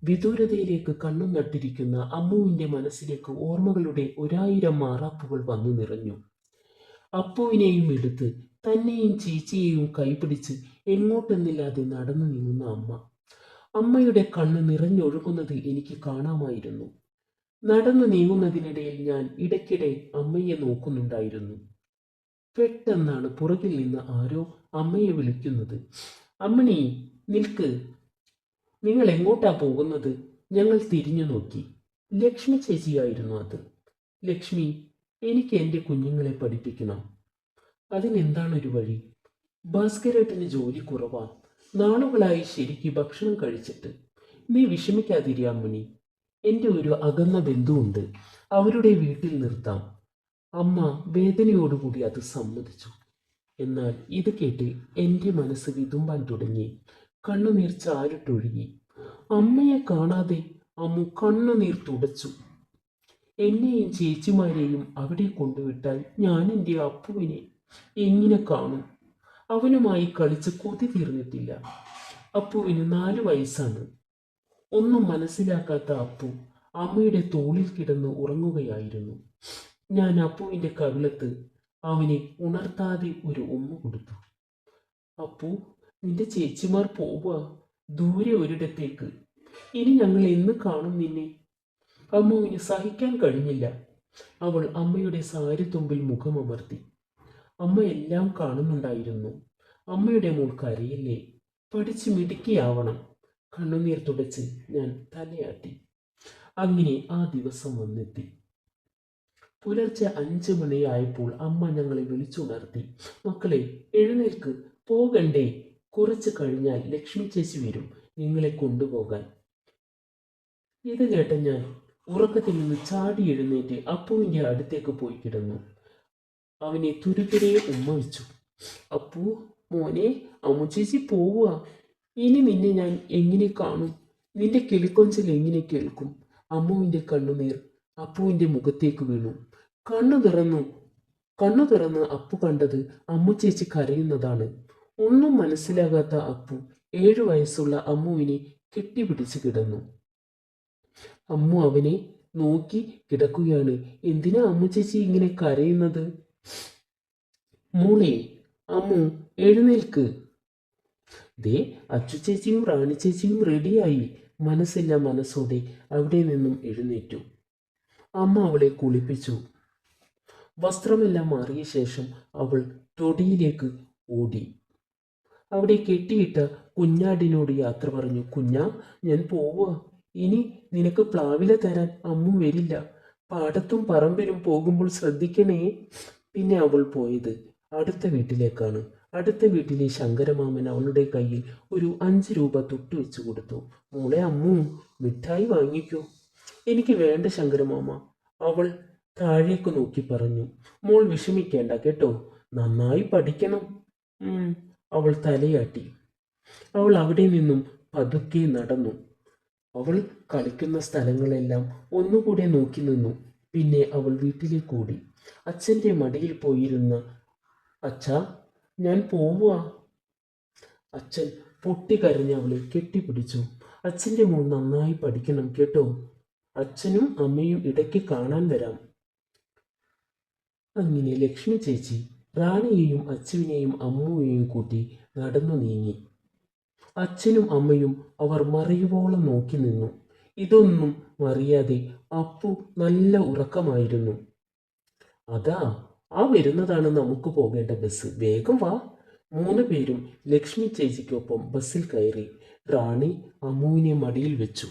വിദൂരതയിലേക്ക് കണ്ണും നട്ടിരിക്കുന്ന അമ്മുവിന്റെ മനസ്സിലേക്ക് ഓർമ്മകളുടെ 1000 മാറാപ്പുകൾ വന്നു നിറഞ്ഞു. അപ്പുവിനെയും എടുത്ത് തന്നെയും ചേച്ചിയെയും കൈപിടിച്ച് എങ്ങോട്ടെന്നില്ലാതെ നടന്നു നീങ്ങുന്ന അമ്മ. അമ്മയുടെ കണ്ണ് നിറഞ്ഞൊഴുകുന്നത് എനിക്ക് കാണാമായിരുന്നു. നടന്നു നീങ്ങുന്നതിനിടയിൽ ഞാൻ ഇടയ്ക്കിടെ അമ്മയെ നോക്കുന്നുണ്ടായിരുന്നു. പെട്ടെന്നാണ് പുറകിൽ നിന്ന് ആരോ അമ്മയെ വിളിക്കുന്നത്. അമ്മണി, നിൽക്ക്, നിങ്ങൾ എങ്ങോട്ടാ പോകുന്നത്? ഞങ്ങൾ തിരിഞ്ഞു നോക്കി. ലക്ഷ്മി ചേച്ചിയായിരുന്നു അത്. ലക്ഷ്മി, എനിക്ക് എൻ്റെ കുഞ്ഞുങ്ങളെ പഠിപ്പിക്കണം. അതിനെന്താണൊരു വഴി? ഭാസ്കരേട്ടന് ജോലി കുറവാ. നാളുകളായി ശരിക്ക് ഭക്ഷണം കഴിച്ചിട്ട്. നീ വിഷമിക്കാതിരി അമ്മണി. എൻ്റെ ഒരു അകന്ന ബന്ധുവുണ്ട്, അവരുടെ വീട്ടിൽ നിർത്താം. അമ്മ വേദനയോടുകൂടി അത് സമ്മതിച്ചു. എന്നാൽ ഇത് കേട്ട് എൻ്റെ മനസ്സ് വിതുമ്പാൻ തുടങ്ങി. കണ്ണുനീർ ചാലിട്ടൊഴുകി. അമ്മയെ കാണാതെ അമ്മു കണ്ണുനീർ തുടച്ചു. എന്നെയും ചേച്ചിമാരെയും അവിടെ കൊണ്ടുവിട്ടാൽ ഞാൻ എൻ്റെ അപ്പുവിനെ എങ്ങനെ കാണും? അവനുമായി കളിച്ച് കൊതി തീർന്നിട്ടില്ല. അപ്പുവിന് 4 വയസ്സാണ്. ഒന്നും മനസ്സിലാക്കാത്ത അപ്പു അമ്മയുടെ തോളിൽ കിടന്ന് ഉറങ്ങുകയായിരുന്നു. ഞാൻ അപ്പുവിൻ്റെ കവിളത്ത് അവനെ ഉണർത്താതെ ഒരു ഉമ്മ കൊടുത്തു. അപ്പു, നിന്റെ ചേച്ചിമാർ പോവുക, ദൂരെ ഒരിടത്തേക്ക്. ഇനി ഞങ്ങൾ എന്ന് കാണും നിന്നെ? അമ്മുവിന് സഹിക്കാൻ കഴിഞ്ഞില്ല. അവൾ അമ്മയുടെ സാരിത്തുമ്പിൽ മുഖമമർത്തി. അമ്മ എല്ലാം കാണുന്നുണ്ടായിരുന്നു. അമ്മയുടെ മോൾ കരയില്ലേ, പഠിച്ച് മിടുക്കിയാവണം. കണ്ണുനീർ തുടച്ച് ഞാൻ തലയാട്ടി. അങ്ങനെ ആ ദിവസം വന്നെത്തി. പുലർച്ചെ 5 മണിയായപ്പോൾ അമ്മ ഞങ്ങളെ വിളിച്ചുണർത്തി. മക്കളെ, എഴുന്നേൽക്ക്, പോകണ്ടേ? കുറച്ച് കഴിഞ്ഞാൽ ലക്ഷ്മി ചേച്ചി വരും നിങ്ങളെ കൊണ്ടുപോകാൻ. ഇത് കേട്ട ഞാൻ ഉറക്കത്തിൽ നിന്ന് ചാടി എഴുന്നേറ്റ് അപ്പുവിൻ്റെ അടുത്തേക്ക് പോയി കിടന്നു. അവനെ തുരുതുരെ ഉമ്മ വെച്ചു. അപ്പു മോനെ, അമ്മു ചേച്ചി പോവുക. ഇനി നിന്നെ ഞാൻ എങ്ങനെ കാണും? നിന്റെ കിളിക്കൊഞ്ചൽ എങ്ങനെ കേൾക്കും? അമ്മുവിൻ്റെ കണ്ണുനീർ അപ്പുവിൻ്റെ മുഖത്തേക്ക് വീണു. കണ്ണു തുറന്ന് അപ്പു കണ്ടത് അമ്മു ചേച്ചി കരയുന്നതാണ്. ഒന്നും മനസ്സിലാകാത്ത അപ്പു 7 വയസ്സുള്ള അമ്മുവിനെ കെട്ടിപ്പിടിച്ച് കിടന്നു. അമ്മു അവനെ നോക്കി കിടക്കുകയാണ്. എന്തിനാ അമ്മു ചേച്ചി ഇങ്ങനെ കരയുന്നത്? മോളെ, അമ്മു എഴുന്നേൽക്ക്. ദേ, അച്ചു ചേച്ചിയും റാണി ചേച്ചിയും റെഡിയായി. മനസ്സില്ല മനസ്സോടെ അവിടെ നിന്നും എഴുന്നേറ്റു. അമ്മ അവളെ കുളിപ്പിച്ചു. വസ്ത്രമെല്ലാം മാറിയ ശേഷം അവൾ തൊടിയിലേക്ക് ഓടി. അവിടെ കെട്ടിയിട്ട കുഞ്ഞാടിനോട് യാത്ര പറഞ്ഞു. കുഞ്ഞാ, ഞാൻ പോവുക. ഇനി നിനക്ക് പ്ലാവില തരാൻ അമ്മു വരില്ല. പാടത്തും പറമ്പിലും പോകുമ്പോൾ ശ്രദ്ധിക്കണേ. പിന്നെ അവൾ പോയത് അടുത്ത വീട്ടിലേക്കാണ്. അടുത്ത വീട്ടിലെ ശങ്കരമാമൻ അവളുടെ കയ്യിൽ ഒരു 5 രൂപ തൊട്ട് വെച്ചു കൊടുത്തു. മോളെ അമ്മു, മിഠായി വാങ്ങിക്കോ. എനിക്ക് വേണ്ട ശങ്കരമാമ, അവൾ താഴേക്ക് നോക്കി പറഞ്ഞു. മോൾ വിഷമിക്കേണ്ട കേട്ടോ, നന്നായി പഠിക്കണം. അവൾ തലയാട്ടി. അവൾ അവിടെ നിന്നും പതുക്കെ നടന്നു. അവൾ കളിക്കുന്ന സ്ഥലങ്ങളെല്ലാം ഒന്നുകൂടെ നോക്കി നിന്നു. പിന്നെ അവൾ വീട്ടിലേക്ക് ഓടി. അച്ഛൻ്റെ മടിയിൽ പോയിരുന്ന, അച്ഛാ, ഞാൻ പോവുക. അച്ഛൻ പൊട്ടിക്കരഞ്ഞ് അവളെ കെട്ടിപ്പിടിച്ചു. അച്ഛൻ്റെ മോൾ നന്നായി പഠിക്കണം കേട്ടോ. അച്ഛനും അമ്മയും ഇടയ്ക്ക് കാണാൻ വരാം. അങ്ങനെ ലക്ഷ്മി ചേച്ചി റാണിയെയും അച്ചുവിനെയും അമ്മുവിനെയും കൂട്ടി നടന്നു നീങ്ങി. അച്ഛനും അമ്മയും അവർ മറയുവോളം നോക്കി നിന്നു. ഇതൊന്നും അറിയാതെ അപ്പു നല്ല ഉറക്കമായിരുന്നു. അതാ, ആ വരുന്നതാണ് നമുക്ക് പോകേണ്ട ബസ്. വേഗം വാ. 3 പേരും ലക്ഷ്മി ചേച്ചിക്കൊപ്പം ബസ്സിൽ കയറി. റാണി അമ്മുവിനെ മടിയിൽ വെച്ചു.